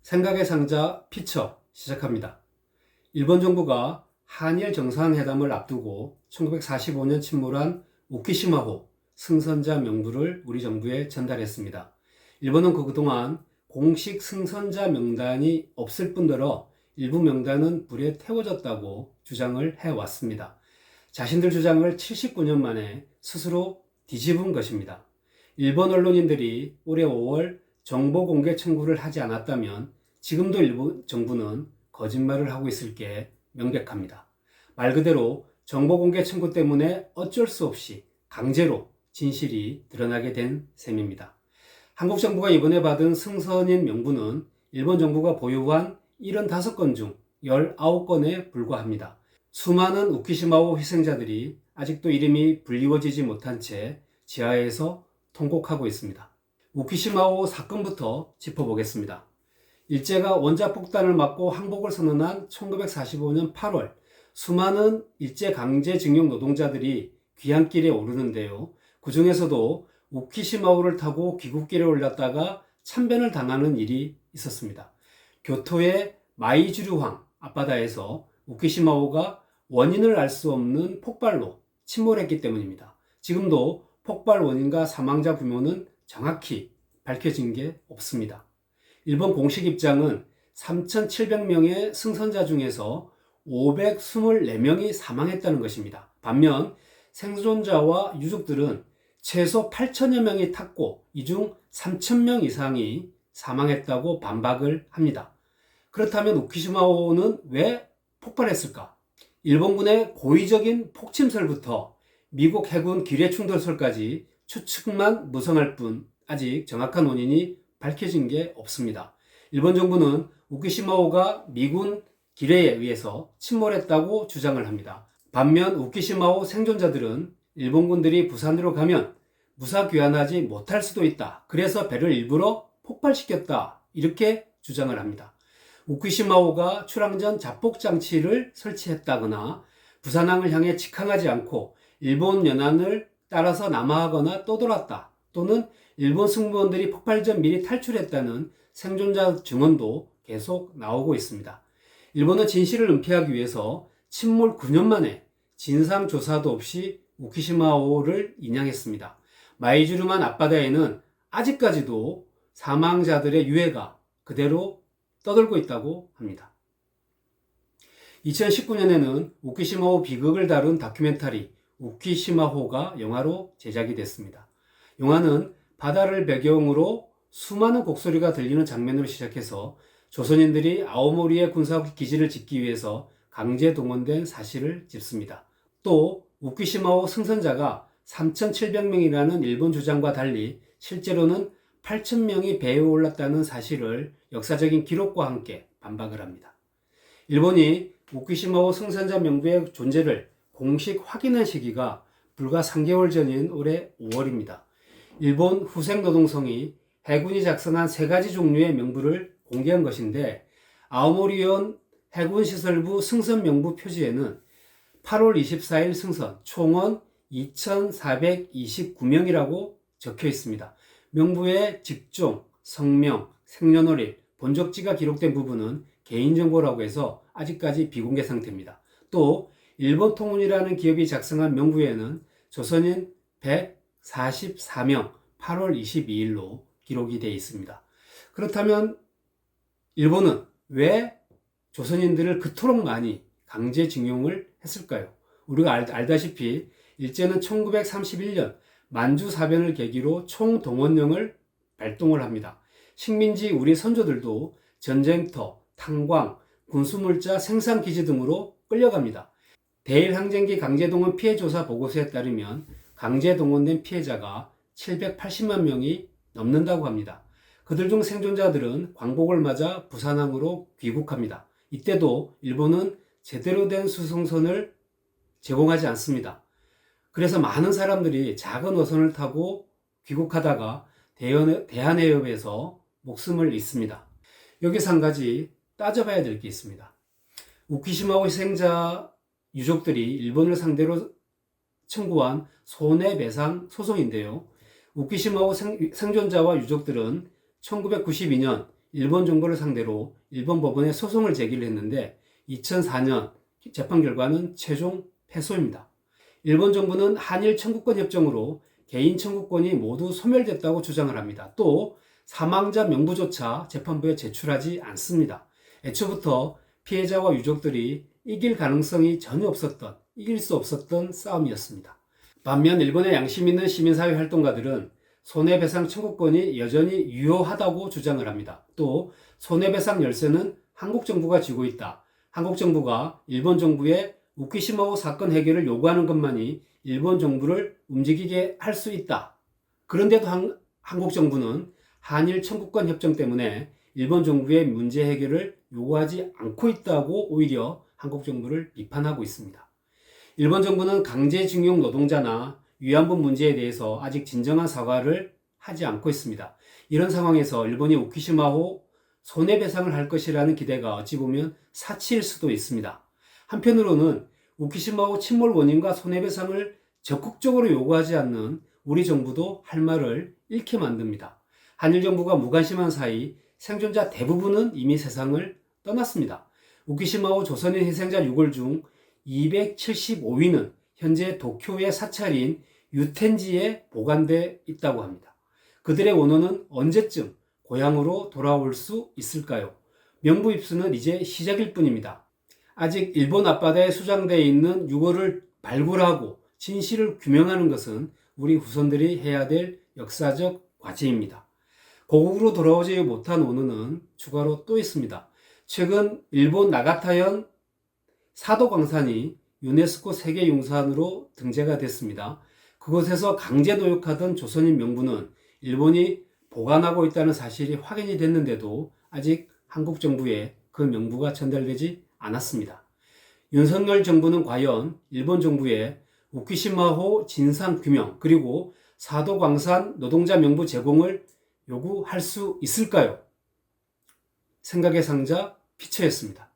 생각의 상자 피처 시작합니다. 일본 정부가 한일 정상회담을 앞두고 1945년 침몰한 우키시마호 승선자 명부를 우리 정부에 전달했습니다. 일본은 그동안 공식 승선자 명단이 없을 뿐더러 일부 명단은 불에 태워졌다고 주장을 해왔습니다. 자신들 주장을 79년 만에 스스로 뒤집은 것입니다. 일본 언론인들이 올해 5월 정보 공개 청구를 하지 않았다면 지금도 일본 정부는 거짓말을 하고 있을 게 명백합니다. 말 그대로 정보 공개 청구 때문에 어쩔 수 없이 강제로 진실이 드러나게 된 셈입니다. 한국 정부가 이번에 받은 승선인 명부는 일본 정부가 보유한 75건 중 19건에 불과합니다. 수많은 우키시마호 희생자들이 아직도 이름이 불리워지지 못한 채 지하에서 통곡하고 있습니다. 우키시마호 사건부터 짚어보겠습니다. 일제가 원자폭탄을 맞고 항복을 선언한 1945년 8월, 수많은 일제 강제징용 노동자들이 귀향길에 오르는데요. 그 중에서도 우키시마호를 타고 귀국길에 올랐다가 참변을 당하는 일이 있었습니다. 교토의 마이주류황 앞바다에서 우키시마호가 원인을 알 수 없는 폭발로 침몰했기 때문입니다. 지금도 폭발 원인과 사망자 규모는 정확히 밝혀진 게 없습니다. 일본 공식 입장은 3,700명의 승선자 중에서 524명이 사망했다는 것입니다. 반면 생존자와 유족들은 최소 8천여 명이 탔고 이 중 3,000명 이상이 사망했다고 반박을 합니다. 그렇다면 우키시마호는 왜 폭발했을까? 일본군의 고의적인 폭침설부터 미국 해군 기뢰 충돌설까지 추측만 무성할 뿐 아직 정확한 원인이 밝혀진 게 없습니다. 일본 정부는 우키시마호가 미군 기뢰에 의해서 침몰했다고 주장을 합니다. 반면 우키시마호 생존자들은 일본군들이 부산으로 가면 무사 귀환하지 못할 수도 있다. 그래서 배를 일부러 폭발시켰다. 이렇게 주장을 합니다. 우키시마호가 출항 전 자폭 장치를 설치했다거나 부산항을 향해 직항하지 않고 일본 연안을 따라서 남하하거나 떠돌았다. 또는 일본 승무원들이 폭발 전 미리 탈출했다는 생존자 증언도 계속 나오고 있습니다. 일본은 진실을 은폐하기 위해서 침몰 9년 만에 진상조사도 없이 우키시마호를 인양했습니다. 마이주르만 앞바다에는 아직까지도 사망자들의 유해가 그대로 떠돌고 있다고 합니다. 2019년에는 우키시마호 비극을 다룬 다큐멘터리 우키시마호가 영화로 제작이 됐습니다. 영화는 바다를 배경으로 수많은 곡소리가 들리는 장면으로 시작해서 조선인들이 아오모리의 군사기지를 짓기 위해서 강제 동원된 사실을 짚습니다. 또 우키시마호 승선자가 3,700명이라는 일본 주장과 달리 실제로는 8,000명이 배에 올랐다는 사실을 역사적인 기록과 함께 반박을 합니다. 일본이 우키시마호 승선자 명부의 존재를 공식 확인한 시기가 불과 3개월 전인 올해 5월입니다. 일본 후생노동성이 해군이 작성한 3가지 종류의 명부를 공개한 것인데 아오모리현 해군시설부 승선 명부 표지에는 8월 24일 승선 총원 2,429명이라고 적혀 있습니다. 명부의 직종, 성명, 생년월일, 본적지가 기록된 부분은 개인정보라고 해서 아직까지 비공개 상태입니다. 또 일본 통운이라는 기업이 작성한 명부에는 조선인 144명 8월 22일로 기록이 되어 있습니다. 그렇다면 일본은 왜 조선인들을 그토록 많이 강제징용을 했을까요? 우리가 알다시피 일제는 1931년 만주사변을 계기로 총동원령을 발동을 합니다. 식민지 우리 선조들도 전쟁터, 탄광, 군수물자 생산기지 등으로 끌려갑니다. 대일항쟁기 강제동원 피해조사 보고서에 따르면 강제동원된 피해자가 780만 명이 넘는다고 합니다. 그들 중 생존자들은 광복을 맞아 부산항으로 귀국합니다. 이때도 일본은 제대로 된 수송선을 제공하지 않습니다. 그래서 많은 사람들이 작은 어선을 타고 귀국하다가 대한해협에서 목숨을 잃습니다. 여기서 한 가지 따져봐야 될 게 있습니다. 우키시마호 희생자 유족들이 일본을 상대로 청구한 손해배상 소송인데요. 우키시마호 생존자와 유족들은 1992년 일본 정부를 상대로 일본 법원에 소송을 제기를 했는데 2004년 재판 결과는 최종 패소입니다. 일본 정부는 한일 청구권 협정으로 개인 청구권이 모두 소멸됐다고 주장을 합니다. 또 사망자 명부조차 재판부에 제출하지 않습니다. 애초부터 피해자와 유족들이 이길 가능성이 전혀 없었던, 이길 수 없었던 싸움이었습니다. 반면 일본의 양심 있는 시민사회 활동가들은 손해배상 청구권이 여전히 유효하다고 주장을 합니다. 또 손해배상 열쇠는 한국 정부가 쥐고 있다. 한국 정부가 일본 정부에 우쿠시마호 사건 해결을 요구하는 것만이 일본 정부를 움직이게 할 수 있다. 그런데도 한국 정부는 한일 청구권 협정 때문에 일본 정부의 문제 해결을 요구하지 않고 있다고 오히려 한국 정부를 비판하고 있습니다. 일본 정부는 강제징용 노동자나 위안부 문제에 대해서 아직 진정한 사과를 하지 않고 있습니다. 이런 상황에서 일본이 우쿠시마호 손해배상을 할 것이라는 기대가 어찌 보면 사치일 수도 있습니다. 한편으로는 우쿠시마호 침몰 원인과 손해배상을 적극적으로 요구하지 않는 우리 정부도 할 말을 잃게 만듭니다. 한일 정부가 무관심한 사이 생존자 대부분은 이미 세상을 떠났습니다. 우쿠시마호 조선인 희생자 유골 중 275위는 현재 도쿄의 사찰인 유텐지에 보관돼 있다고 합니다. 그들의 원혼은 언제쯤 고향으로 돌아올 수 있을까요? 명부 입수는 이제 시작일 뿐입니다. 아직 일본 앞바다에 수장되어 있는 유골을 발굴하고 진실을 규명하는 것은 우리 후손들이 해야 될 역사적 과제입니다. 고국으로 돌아오지 못한 원혼은 추가로 또 있습니다. 최근 일본 나가타현 사도광산이 유네스코 세계유산으로 등재가 됐습니다. 그곳에서 강제 노역하던 조선인 명부는 일본이 보관하고 있다는 사실이 확인이 됐는데도 아직 한국 정부에 그 명부가 전달되지 않았습니다. 윤석열 정부는 과연 일본 정부에 우쿠시마호 진상 규명 그리고 사도광산 노동자 명부 제공을 요구할 수 있을까요? 생각의 상자 피처였습니다.